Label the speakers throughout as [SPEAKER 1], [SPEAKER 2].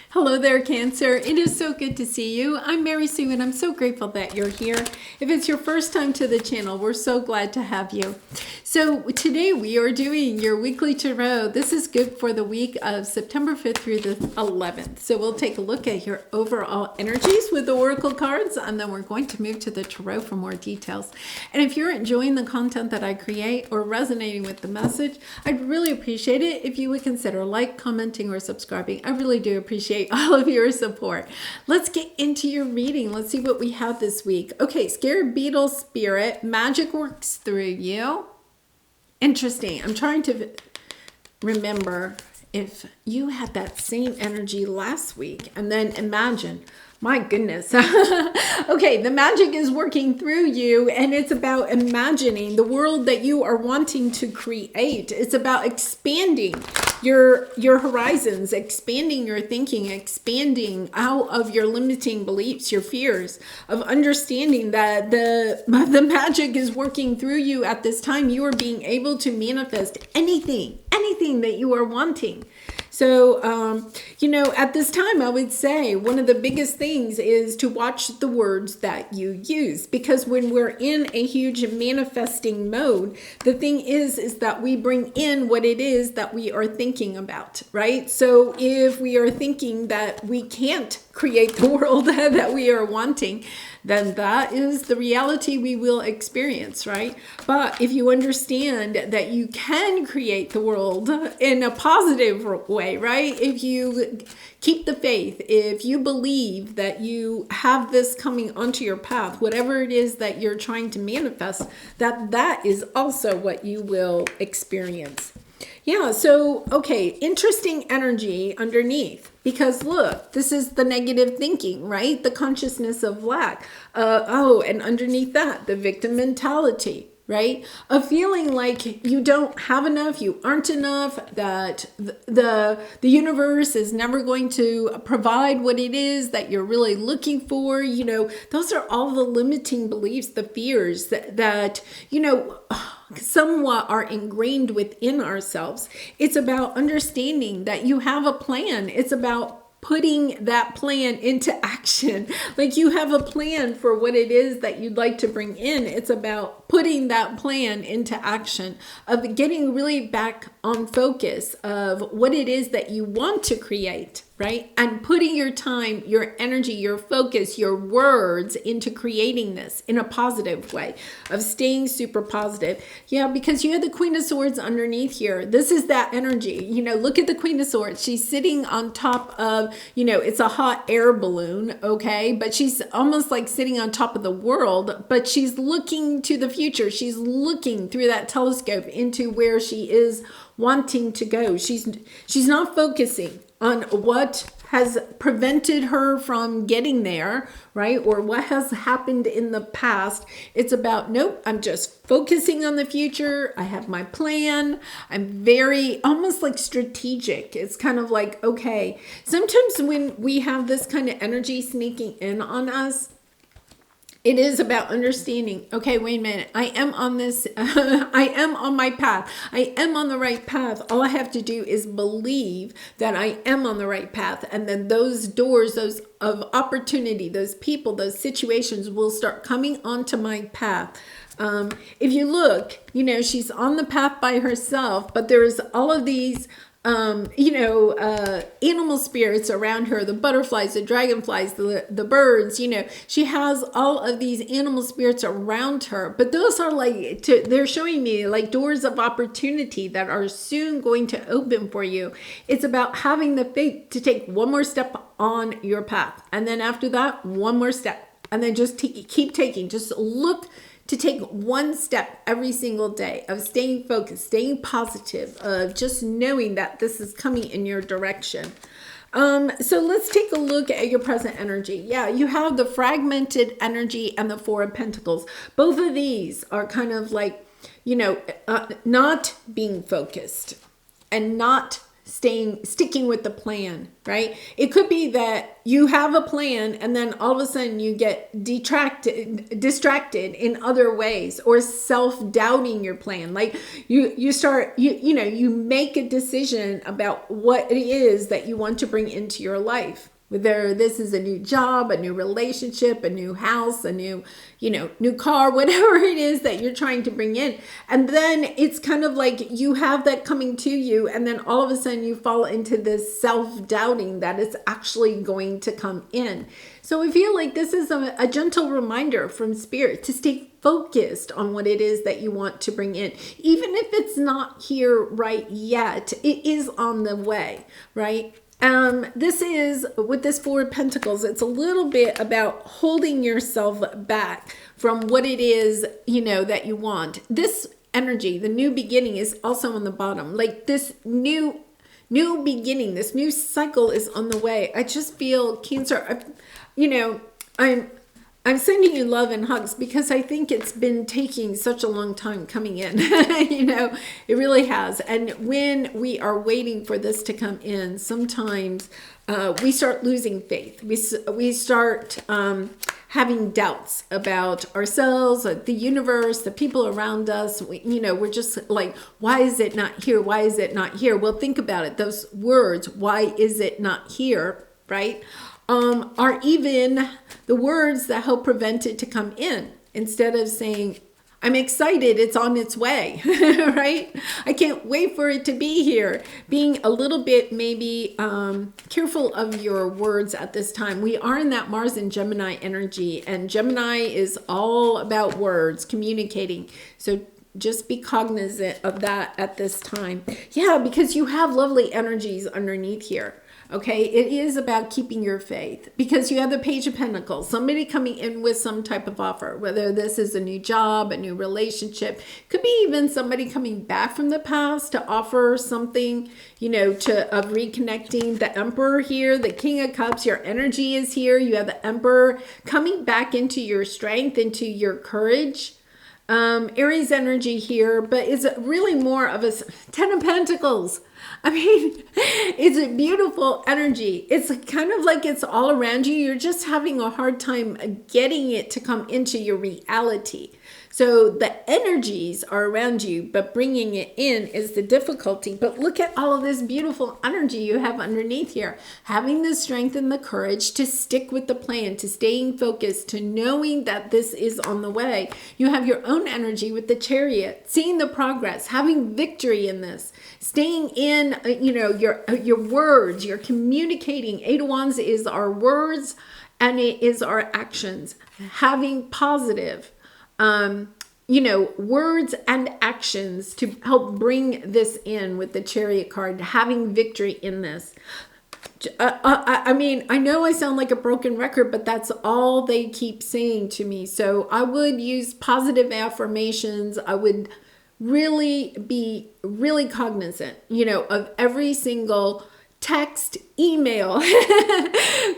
[SPEAKER 1] Hello there, Cancer. It is so good to see you. I'm Mary Sue, and I'm so grateful that you're here. If it's your first time to the channel, we're so glad to have you. So today we are doing your weekly tarot. This is good for the week of September 5th through the 11th. So we'll take a look at your overall energies with the oracle cards, and then we're going to move to the tarot for more details. And if you're enjoying the content that I create or resonating with the message, I'd really appreciate it if you would consider commenting, or subscribing. I really do appreciate all of your support. Let's get into your reading. Let's see what we have this week. Okay, Scared Beetle Spirit, magic works through you. Interesting. I'm trying to remember if you had that same energy last week, and then imagine. My goodness. Okay, the magic is working through you, and it's about imagining the world that you are wanting to create. It's about expanding your horizons, expanding your thinking, expanding out of your limiting beliefs, your fears, of understanding that the magic is working through you at this time. You are being able to manifest anything that you are wanting. So, at this time, I would say one of the biggest things is to watch the words that you use, because when we're in a huge manifesting mode, the thing is that we bring in what it is that we are thinking about, right? So if we are thinking that we can't create the world that we are wanting, then that is the reality we will experience, right? But if you understand that you can create the world in a positive way, right? If you keep the faith, if you believe that you have this coming onto your path, whatever it is that you're trying to manifest, that is also what you will experience. Yeah, so, okay, interesting energy underneath, because look, this is the negative thinking, right? The consciousness of lack. And underneath that, the victim mentality, right? A feeling like you don't have enough, you aren't enough, that the universe is never going to provide what it is that you're really looking for. Those are all the limiting beliefs, the fears that somewhat are ingrained within ourselves. It's about understanding that you have a plan. It's about putting that plan into action. Like you have a plan for what it is that you'd like to bring in. It's about putting that plan into action, of getting really back on focus of what it is that you want to create, right? And putting your time, your energy, your focus, your words into creating this in a positive way, of staying super positive. Yeah, because you have the Queen of Swords underneath here. This is that energy. Look at the Queen of Swords. She's sitting on top of, it's a hot air balloon, okay? But she's almost like sitting on top of the world, but she's looking to the future. She's looking through that telescope into where she is wanting to go. She's not focusing on what has prevented her from getting there, right? Or what has happened in the past. It's about, nope, I'm just focusing on the future. I have my plan. I'm very, almost like strategic. It's kind of like, okay, sometimes when we have this kind of energy sneaking in on us, it is about understanding, okay, wait a minute, I am on this, I am on my path. I am on the right path. All I have to do is believe that I am on the right path. And then those doors, those of opportunity, those people, those situations will start coming onto my path. If you look, she's on the path by herself, but there's all of these animal spirits around her, the butterflies, the dragonflies, the birds, she has all of these animal spirits around her, but those are they're showing me like doors of opportunity that are soon going to open for you. It's about having the faith to take one more step on your path. And then after that, one more step, and then just keep taking, just look to take one step every single day, of staying focused, staying positive, of just knowing that this is coming in your direction. So let's take a look at your present energy. Yeah, you have the fragmented energy and the Four of Pentacles. Both of these are kind of like, not being focused and not sticking with the plan, right? It could be that you have a plan and then all of a sudden you get distracted in other ways, or self-doubting your plan. Like you start, you make a decision about what it is that you want to bring into your life. Whether this is a new job, a new relationship, a new house, a new car, whatever it is that you're trying to bring in. And then it's kind of like you have that coming to you, and then all of a sudden you fall into this self-doubting that it's actually going to come in. So I feel like this is a gentle reminder from Spirit to stay focused on what it is that you want to bring in. Even if it's not here right yet, it is on the way, right? This is, with this Four of Pentacles, it's a little bit about holding yourself back from what it is, that you want. This energy, the new beginning, is also on the bottom. Like this new beginning, this new cycle is on the way. I just feel, Cancer, I'm sending you love and hugs because I think it's been taking such a long time coming in. It really has. And when we are waiting for this to come in, sometimes we start losing faith. We start having doubts about ourselves, the universe, the people around us. We're just like, why is it not here? Why is it not here? Well, think about it. Those words, why is it not here, right? Are even the words that help prevent it to come in, instead of saying, I'm excited, it's on its way, right? I can't wait for it to be here. Being a little bit maybe careful of your words at this time. We are in that Mars and Gemini energy, and Gemini is all about words, communicating. So just be cognizant of that at this time. Yeah, because you have lovely energies underneath here. Okay, it is about keeping your faith, because you have the Page of Pentacles, somebody coming in with some type of offer, whether this is a new job, a new relationship, could be even somebody coming back from the past to offer something, of reconnecting. The Emperor here, the King of Cups, your energy is here. You have the Emperor coming back into your strength, into your courage. Aries energy here, but it's really more of a Ten of Pentacles. I mean, it's a beautiful energy. It's kind of like it's all around you. You're just having a hard time getting it to come into your reality. So the energies are around you, but bringing it in is the difficulty. But look at all of this beautiful energy you have underneath here. Having the strength and the courage to stick with the plan, to staying focused, to knowing that this is on the way. You have your own energy with the Chariot, seeing the progress, having victory in this, staying in, your words, you're communicating. Eight of Wands is our words and it is our actions. Having positive words and actions to help bring this in with the Chariot card, having victory in this. I know I sound like a broken record, but that's all they keep saying to me. So I would use positive affirmations. I would really be really cognizant, of every single text, email,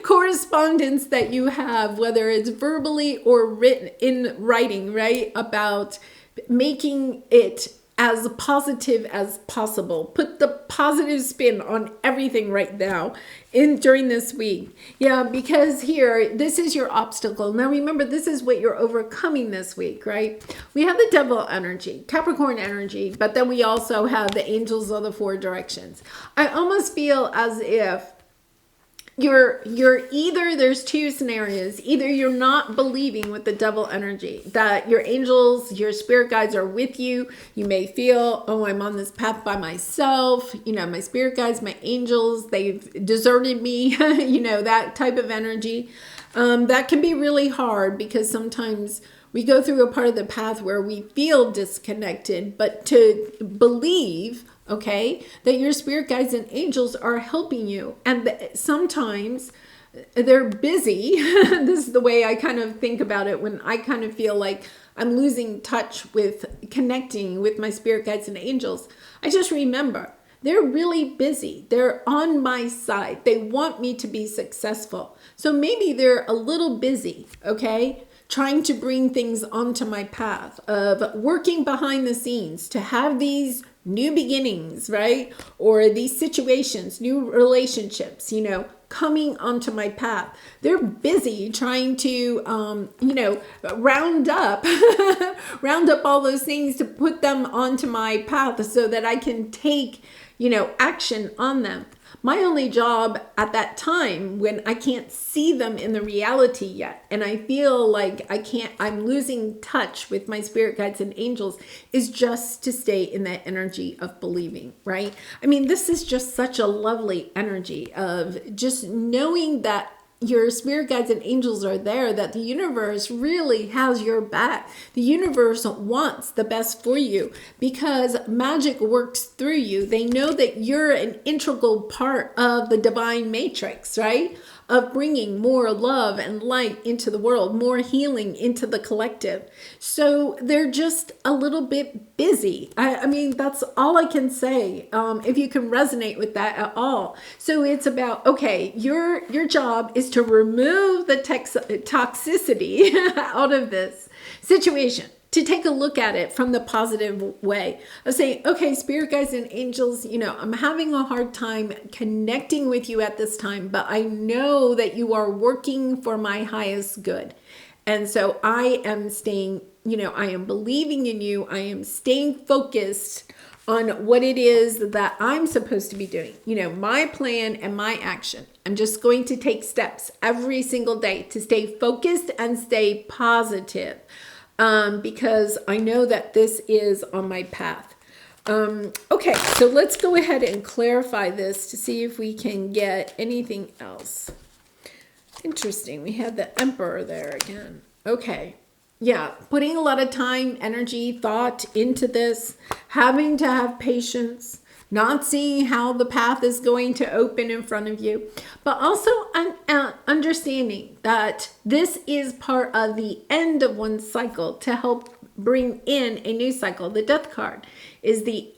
[SPEAKER 1] correspondence that you have, whether it's verbally or written in writing, right? About making it as positive as possible. Put the positive spin on everything right now during this week. Yeah, because here, this is your obstacle. Now remember, this is what you're overcoming this week, right? We have the Devil energy, Capricorn energy, but then we also have the angels of the four directions. I almost feel as if you're either, there's two scenarios. Either you're not believing with the Devil energy that your angels, your spirit guides are with you. You may feel, oh, I'm on this path by myself. My spirit guides, my angels, they've deserted me, that type of energy. That can be really hard because sometimes we go through a part of the path where we feel disconnected, but to believe, okay, that your spirit guides and angels are helping you. And sometimes they're busy. This is the way I kind of think about it when I kind of feel like I'm losing touch with connecting with my spirit guides and angels. I just remember they're really busy. They're on my side. They want me to be successful. So maybe they're a little busy, okay? trying to bring things onto my path, of working behind the scenes to have these new beginnings, right? Or these situations, new relationships, coming onto my path. They're busy trying to, round up, round up all those things to put them onto my path so that I can take, action on them. My only job at that time, when I can't see them in the reality yet, and I feel like I'm losing touch with my spirit guides and angels, is just to stay in that energy of believing, right? I mean, this is just such a lovely energy of just knowing that your spirit guides and angels are there, that the universe really has your back. The universe wants the best for you because magic works through you. They know that you're an integral part of the divine matrix, right? Of bringing more love and light into the world, more healing into the collective. So they're just a little bit busy. I mean, that's all I can say, if you can resonate with that at all. So it's about, okay, your job is to remove the toxicity out of this situation, to take a look at it from the positive way of saying, okay, spirit guides and angels, I'm having a hard time connecting with you at this time, but I know that you are working for my highest good. And so I am staying, I am believing in you. I am staying focused on what it is that I'm supposed to be doing, my plan and my action. I'm just going to take steps every single day to stay focused and stay positive. Because I know that this is on my path. Okay, so let's go ahead and clarify this to see if we can get anything else. Interesting, we had the Emperor there again. Okay, yeah, putting a lot of time, energy, thought into this, having to have patience, not seeing how the path is going to open in front of you, but also understanding that this is part of the end of one cycle to help bring in a new cycle. The Death card is the,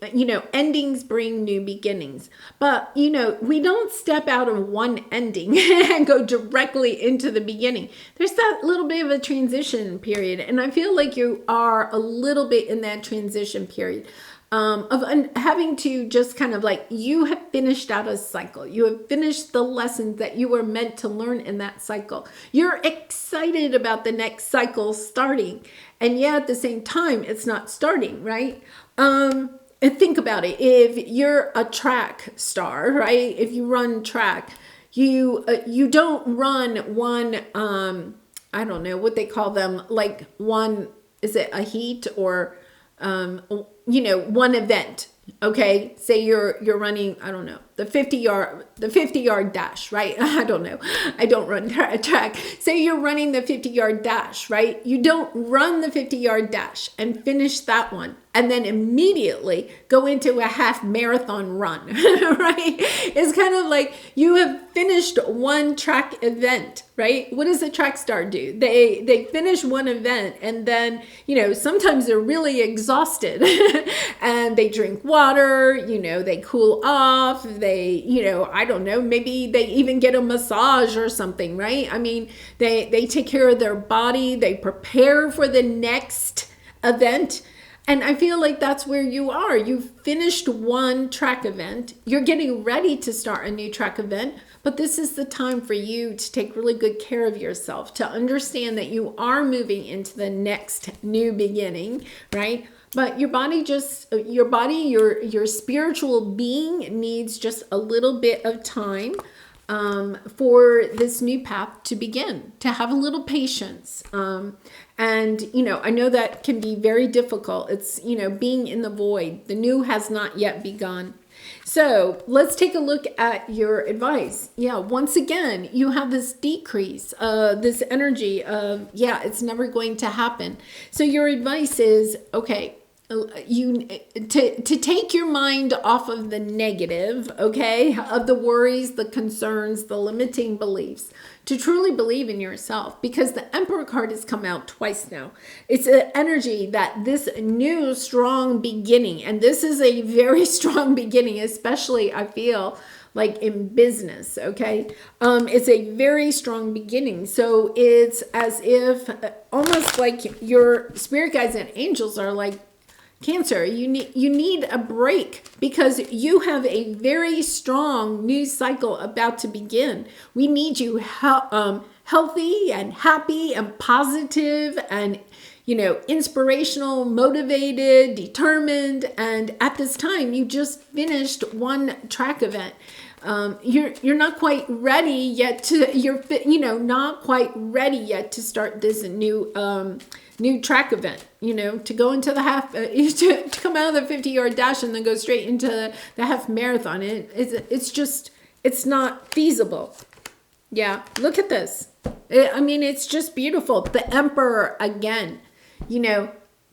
[SPEAKER 1] endings bring new beginnings. But, we don't step out of one ending and go directly into the beginning. There's that little bit of a transition period. And I feel like you are a little bit in that transition period. Of having to just kind of like, you have finished out a cycle. You have finished the lessons that you were meant to learn in that cycle. You're excited about the next cycle starting. And yet at the same time, it's not starting, right? And think about it. If you're a track star, right? If you run track, you don't run one, I don't know what they call them, like one, is it a heat or one event. Okay, say you're running, I don't know, the 50 yard dash, right? I don't know. I don't run track. Say you're running the 50-yard dash, right? You don't run the 50-yard dash and finish that one and then immediately go into a half marathon run, right? It's kind of like you have finished one track event, right? What does a track star do? They finish one event and then, sometimes they're really exhausted and they drink water, they cool off, they, I don't know, maybe they even get a massage or something, right? I mean, they take care of their body, they prepare for the next event. And I feel like that's where you are. You've finished one track event. You're getting ready to start a new track event. But this is the time for you to take really good care of yourself, to understand that you are moving into the next new beginning, right? But your spiritual being needs just a little bit of time for this new path to begin, to have a little patience. And, I know that can be very difficult. It's, being in the void. The new has not yet begun. So let's take a look at your advice. Yeah, once again, you have this decrease, this energy of, it's never going to happen. So your advice is, okay, to take your mind off of the negative, okay, of the worries, the concerns, the limiting beliefs, to truly believe in yourself, because the Emperor card has come out twice now. It's an energy that this new strong beginning, and this is a very strong beginning, especially I feel like in business, okay? It's a very strong beginning. So it's as if almost like your spirit guides and angels are like, Cancer, you need a break because you have a very strong new cycle about to begin. We need you healthy and happy and positive and inspirational, motivated, determined. And at this time, you just finished one track event. You're not quite ready yet to not quite ready yet to start this new track event, to go into the half, to come out of the 50-yard dash and then go straight into the half marathon. It's not feasible. Yeah, look at this. It's just beautiful. The Emperor again,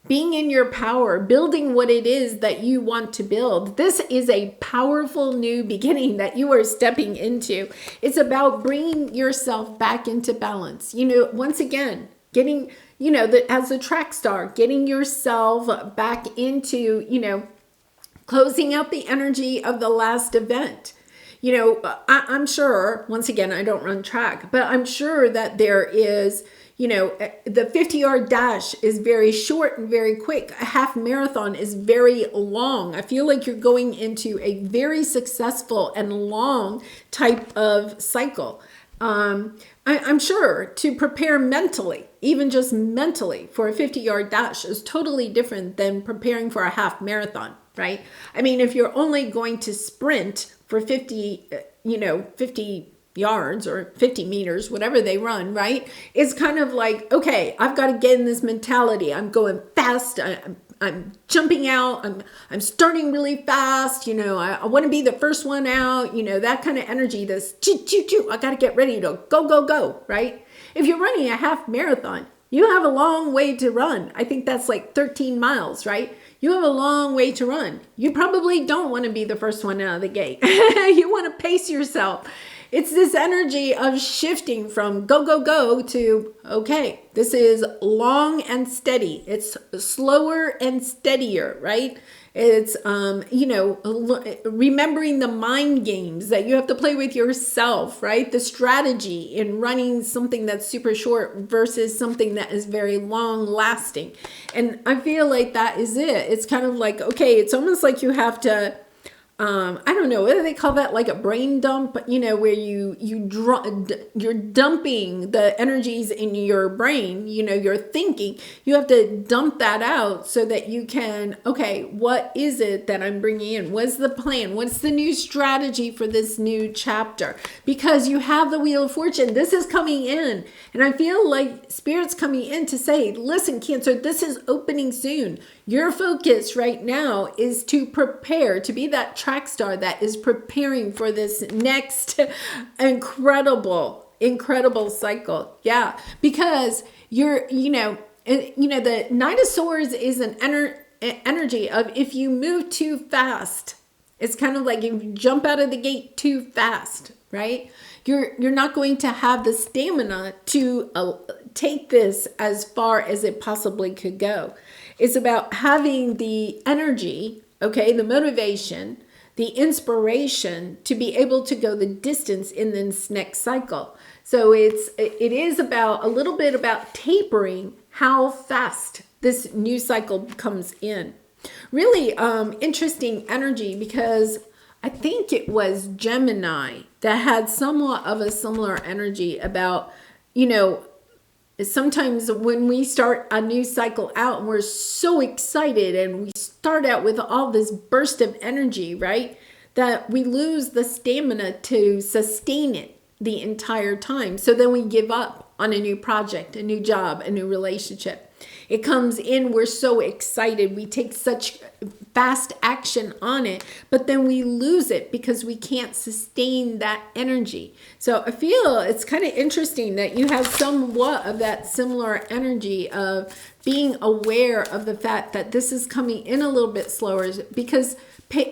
[SPEAKER 1] being in your power, building what it is that you want to build. This is a powerful new beginning that you are stepping into. It's about bringing yourself back into balance. Once again, getting, as a track star, getting yourself back into, closing out the energy of the last event. I'm sure, once again, I don't run track, but I'm sure that there is, the 50-yard dash is very short and very quick. A half marathon is very long. I feel like you're going into a very successful and long type of cycle. I'm sure to prepare mentally, even just mentally, for a 50-yard dash is totally different than preparing for a half marathon, right? If you're only going to sprint for 50 yards or 50 meters, whatever they run, right? It's kind of like, okay, I've got to get in this mentality. I'm going fast. I'm jumping out. I'm starting really fast. I want to be the first one out, that kind of energy, this choo, I got to get ready to go, right? If you're running a half marathon, you have a long way to run. I think that's like 13 miles, right? You have a long way to run. You probably don't want to be the first one out of the gate. You want to pace yourself. It's this energy of shifting from go to, okay, this is long and steady. It's slower and steadier, right? It's, remembering the mind games that you have to play with yourself, right? The strategy in running something that's super short versus something that is very long lasting. And I feel like that is it. It's kind of like, okay, it's almost like you have to, I don't know, what do they call that? Like a brain dump, where you're dumping the energies in your brain, you're thinking, you have to dump that out so that you can, okay, what is it that I'm bringing in? What's the plan? What's the new strategy for this new chapter? Because you have the Wheel of Fortune. This is coming in. And I feel like Spirit's coming in to say, listen, Cancer, this is opening soon. Your focus right now is to prepare to be that track star that is preparing for this next incredible cycle. Yeah, because you're, the Knight of Swords is an energy of if you move too fast, it's kind of like if you jump out of the gate too fast, right? You're not going to have the stamina to take this as far as it possibly could go. It's about having the energy, okay, the motivation, the inspiration to be able to go the distance in this next cycle. So it is about a little bit about tapering how fast this new cycle comes in. Really interesting energy, because I think it was Gemini that had somewhat of a similar energy about, sometimes when we start a new cycle out and we're so excited and we start out with all this burst of energy, right? That we lose the stamina to sustain it the entire time. So then we give up on a new project, a new job, a new relationship. It comes in, we're so excited, we take such fast action on it, but then we lose it because we can't sustain that energy. So I feel it's kind of interesting that you have somewhat of that similar energy of being aware of the fact that this is coming in a little bit slower, because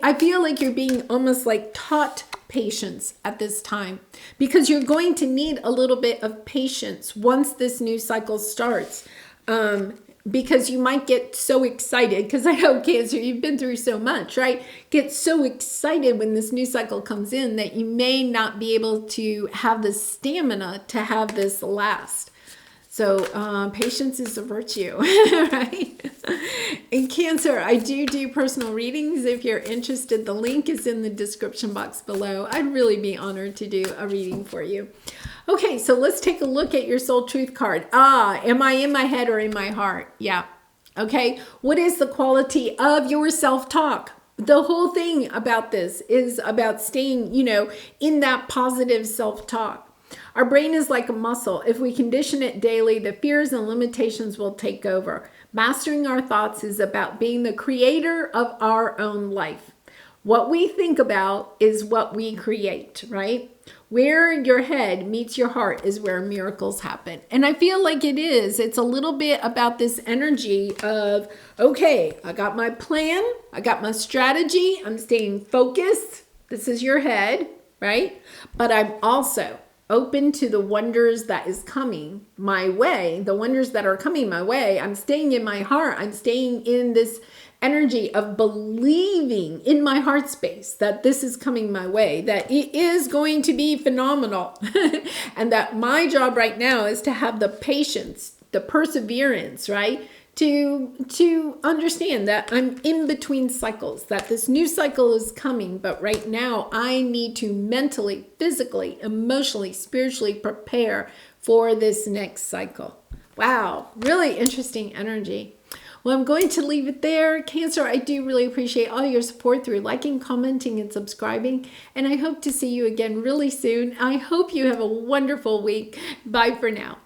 [SPEAKER 1] I feel like you're being almost like taught patience at this time, because you're going to need a little bit of patience once this new cycle starts. because you might get so excited, because I know Cancer, you've been through so much, right? Get so excited when this new cycle comes in that you may not be able to have the stamina to have this last. So patience is a virtue, right? In Cancer, I do personal readings. If you're interested, the link is in the description box below. I'd really be honored to do a reading for you. Okay, so let's take a look at your soul truth card. Am I in my head or in my heart? Yeah. Okay, what is the quality of your self-talk? The whole thing about this is about staying, in that positive self-talk. Our brain is like a muscle. If we condition it daily, the fears and limitations will take over. Mastering our thoughts is about being the creator of our own life. What we think about is what we create, right? Where your head meets your heart is where miracles happen. And I feel like it is. It's a little bit about this energy of, okay, I got my plan. I got my strategy. I'm staying focused. This is your head, right? But I'm also open to the wonders that is coming my way, the wonders that are coming my way. I'm staying in my heart. I'm staying in this energy of believing in my heart space that this is coming my way, that it is going to be phenomenal. And that my job right now is to have the patience, the perseverance, right? To understand that I'm in between cycles, that this new cycle is coming, but right now I need to mentally, physically, emotionally, spiritually prepare for this next cycle. Wow, really interesting energy. Well, I'm going to leave it there. Cancer, I do really appreciate all your support through liking, commenting, and subscribing. And I hope to see you again really soon. I hope you have a wonderful week. Bye for now.